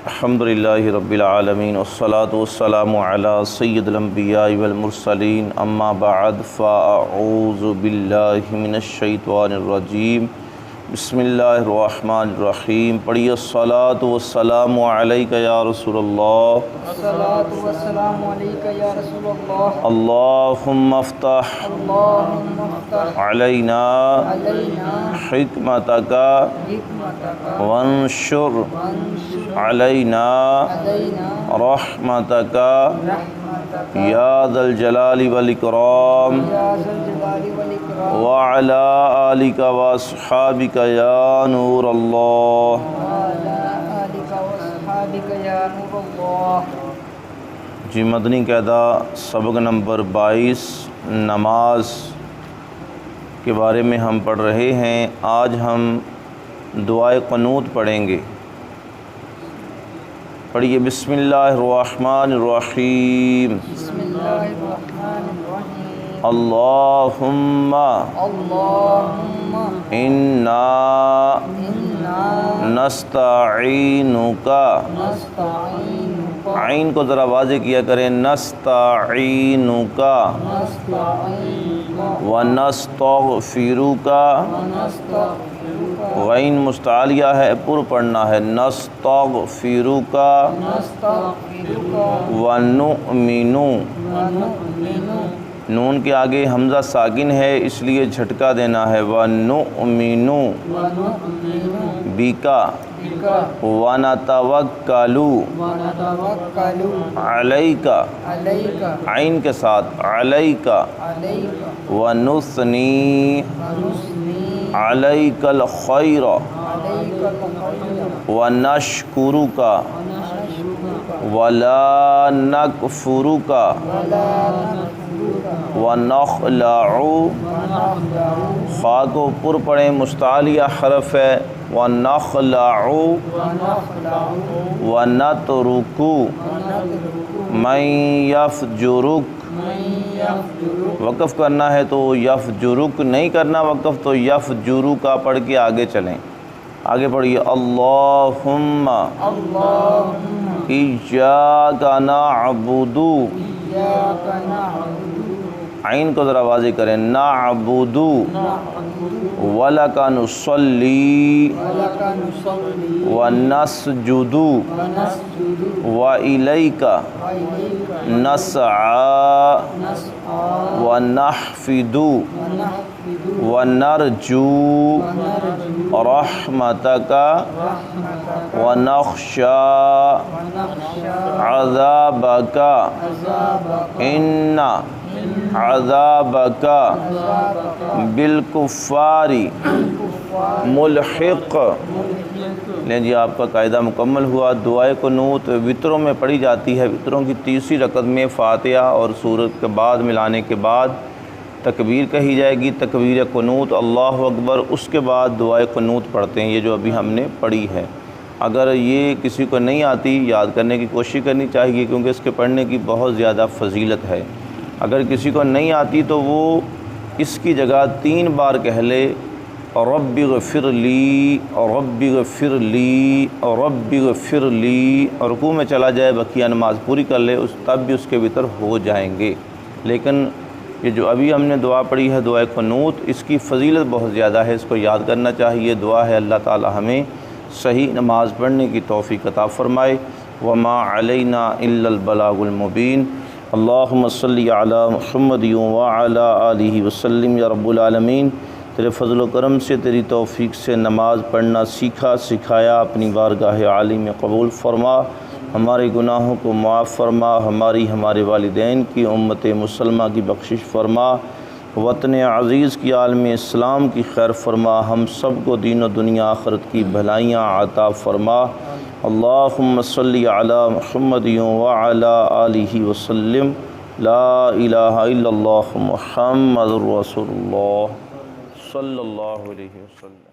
الحمدللہ رب العالمین والصلاة والسلام علی سید الانبیاء والمرسلین اما بعد فاعوذ باللہ من الشیطان الرجیم بسم اللہ الرحمن الرحیم پڑھیے الصلاة والسلام علیک یا رسول اللہ الصلاة والسلام علیک یا رسول اللہ اللہم افتح علینا حکمتک وانشر علینا رحمتک یا ذا الجلال والاکرام وعلی آلک واصحابک یا نور اللہ۔ جی مدنی قاعدہ سبق نمبر 22 نماز کے بارے میں ہم پڑھ رہے ہیں۔ آج ہم دعائے قنوت پڑھیں گے۔ پڑھیے بسم اللہ الرحمن الرحیم بسم اللہ الرحمن الرحیم اللہم انا نستعینک، عین کو ذرا واضح کیا کریں، نستعینک ونستغفرک، غین مستعلیہ ہے پر پڑھنا ہے، نستغفرک ونؤمن، نون کے آگے حمزہ ساکن ہے اس لیے جھٹکا دینا ہے، ونؤمن بک ونتوکل علیک، عین کے ساتھ علیک، ونثنی علیک الخیر ونشکرک ولا نکفرک ونخلع، خا کو پر پڑھیں مستعلیہ حرف ہے، ونخلع ونترک من یفجرک، وقف کرنا ہے تو یفجرک نہیں کرنا وقف، تو یفجرک پڑھ کے آگے چلیں۔ آگے پڑھیے اللہم ایاک نعبد، عین کو ذرا واضح کریں، نعبد ولک نصلی ونسجد والیک نسعی ونحفد ونرجو رحمتک ونخشی عذابک ان عذابک بالکفار ملحق۔ لیں جی آپ کا قاعدہ مکمل ہوا۔ دعائے قنوت وطروں میں پڑھی جاتی ہے، وطروں کی تیسری رکعت میں فاتحہ اور سورت کے بعد ملانے کے بعد تکبیر کہی جائے گی، تکبیر قنوت اللہ اکبر، اس کے بعد دعائے قنوت پڑھتے ہیں، یہ جو ابھی ہم نے پڑھی ہے۔ اگر یہ کسی کو نہیں آتی یاد کرنے کی کوشش کرنی چاہیے، کیونکہ اس کے پڑھنے کی بہت زیادہ فضیلت ہے۔ اگر کسی کو نہیں آتی تو وہ اس کی جگہ 3 بار کہہ لے، رب اغفر لی رب اغفر لی رب اغفر لی، اور رکوع میں چلا جائے، بقیہ نماز پوری کر لے، تب بھی اس کے وطر ہو جائیں گے۔ لیکن یہ جو ابھی ہم نے دعا پڑھی ہے دعائے قنوت، اس کی فضیلت بہت زیادہ ہے، اس کو یاد کرنا چاہیے۔ دعا ہے اللہ تعالی ہمیں صحیح نماز پڑھنے کی توفیق عطا فرمائے۔ وما علینا الا البلاغ المبین۔ اللہم صلی علی محمد وعلی آلہ وسلم۔ یا رب العالمین، تیرے فضل و کرم سے، تیری توفیق سے نماز پڑھنا سیکھا سکھایا، اپنی بارگاہ عالی میں قبول فرما، ہمارے گناہوں کو معاف فرما، ہمارے والدین کی، امت مسلمہ کی بخشش فرما، وطن عزیز کی، عالم اسلام کی خیر فرما، ہم سب کو دین و دنیا آخرت کی بھلائیاں عطا فرما۔ اللہم صلی علی محمد وعلی آلہ وسلم۔ لا الہ الا اللہ محمد رسول اللہ صلی اللہ علیہ وسلم۔